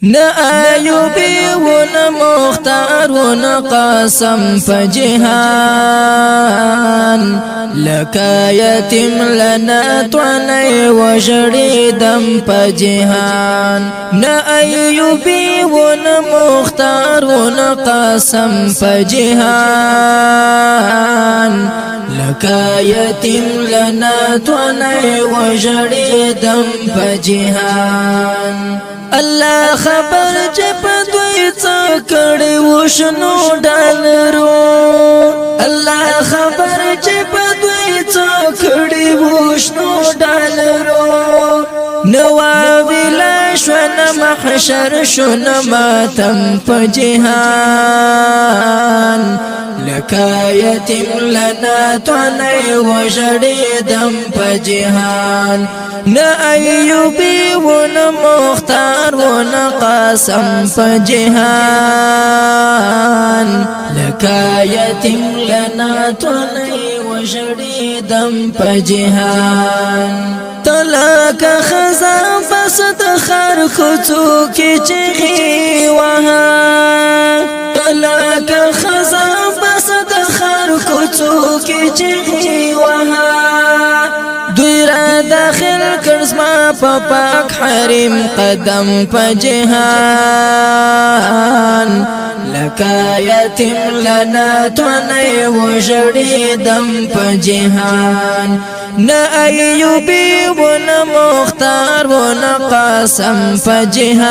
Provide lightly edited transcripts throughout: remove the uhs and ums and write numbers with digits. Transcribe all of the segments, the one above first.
نا ایوبی ون مختار ون قاسم فجهان لکا یتیم لنا طعنی وجڑی دم فجهان نا ایوبی ون مختار ون قاسم فجهان لکا یتیم لنا طعنی وجڑی دم فجهان الله خبر چې په دوی څه کړي وشنو ډالرو الله خبر چې په دوی څه کړي وشنو ډالرو نو ویلا شون محشر شون ماتم په جهان لکا یتیم لنا طعنی وجړې دم په جهان نا ایوبی ون مختار ون قاسم فجهان لکا یتیم لنا طعنی وجړې دم په جهان تلاک خزان فسد خر خطو کی چغی وها تلاک خزان فسد خر خطو کی چغی وها دوی را داخل کرز ما پا پاک حریم قدم پا جهان لکا یتیم لنا طعنی وجړې دم پا جهان نا ایوبی ون مختار ون قاسم فجهان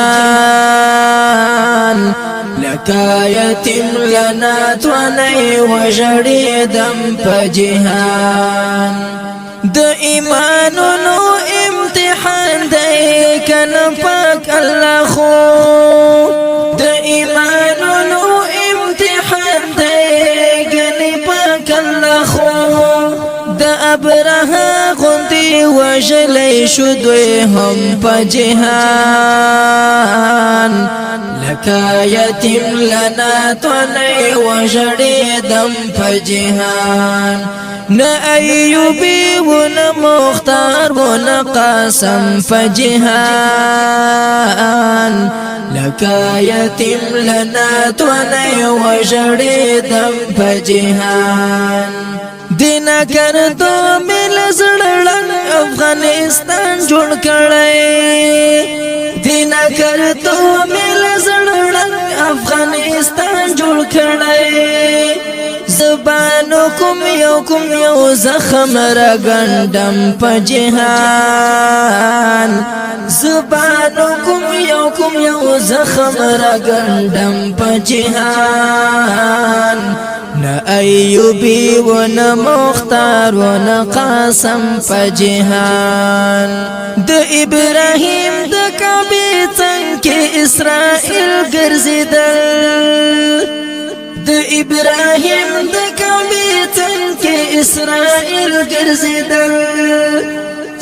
لکا یتیم لنا طعنی وجړې دم پا جهان د ایمانونو امتحان دی کنه پاک الله خو د ایمانونو امتحان دی کنه پاک الله خو د ابرها غوندي وجلې شو دوی هم په جهان لکا یتیم لنا طعنی وجړې دم په جهان نا ایوبی ون مختار ون قاسم فجهان لکا یتیم لنا طعنی وجړې دم په جهان دینا کردو مل زړړن افغانستان جوړ کړی دینا کردو مل زړړن افغانستان جوړ کړی زبانو کوم یو زخم را ګندم په جهان زبانو کوم یو زخم را ګندم په جهان نا ایوبی ون مختار ون قاسم فجهان د ابراهیم د کعبه څنګه اسرائیل ګرځیدل د ابراهیم د کعبه څنګه اسرائیل ګرځیدل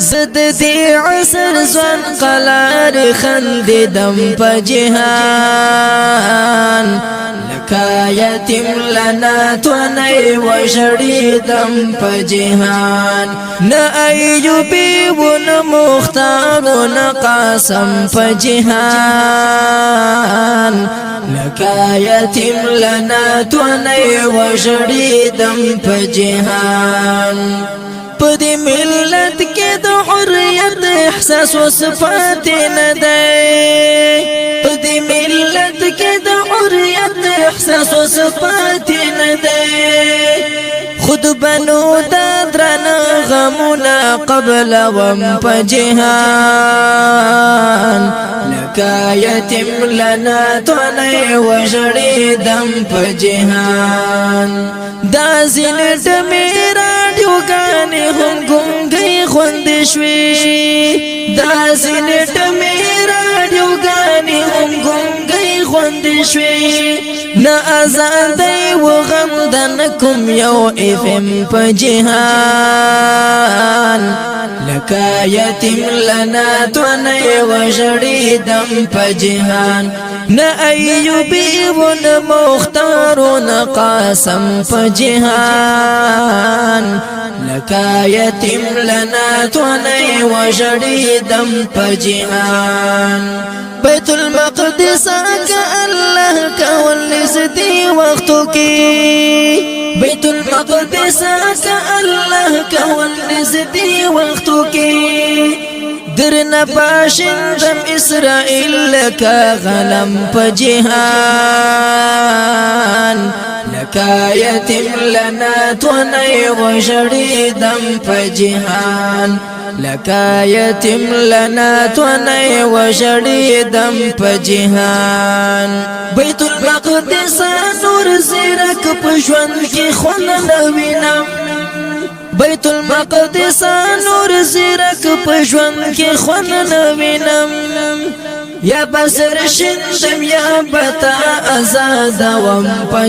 زد دی عصر زون قلار خنددم په جهان لکا یتیم لنا طعنی وجړې دم په جهان نا ایوبی ون مختار ون قاسم په جهان لکا یتیم لنا طعنی وجړې دم په جهان پدې ملت کې د حریت احساس او صفات نه دی پدې ملت کې د حریت احساس او صفات نه دی خود بنو درن غمنا قبل وم پجهان لکا یتیم لنا طعنی وجړې دم پجهان دا زینت میرا دیوګانې هم ګونګي خوند شوي دا زینت میرا دیوګانې هم ګونګي خوند شوي نا آزاد و غم دن کوم یو افم په جهان لکا یتیم لنا طعنی وجړې دم په جهان نا ایوبی ون مختار ون قاسم په جهان لکا یتیم لنا طعنی وجړې دم په جهان بیت المقدس کا اللہ کول نزدی وختو کی بیت المقدس کا اللہ کول نزدی وختو کی درنا باشندم اسرائیل لکا غنم پا جهان لکا یتم لنا تونی وشریدم پا جهان لکا یتم لنا تونی وشریدم پا جهان بیت المقدس نور زیرک پشون کی خون نوینم بیت المقدس نور زیرک پشون کی خون نوینم یا بسر شندم یا بتا ازاد وم پا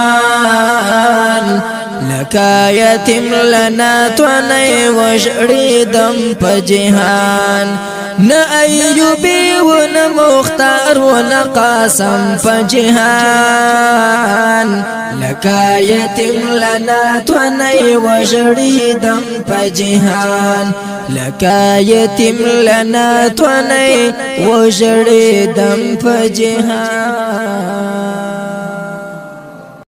جهان لکا یتم لنا تونی وشریدم پا جهان نا ایوبی و نا مختار و نا قاسم پا جهان لکا یتم لنا تونی وشریدم پا جهان لکا یتم لنا تونی وشریدم پا جهان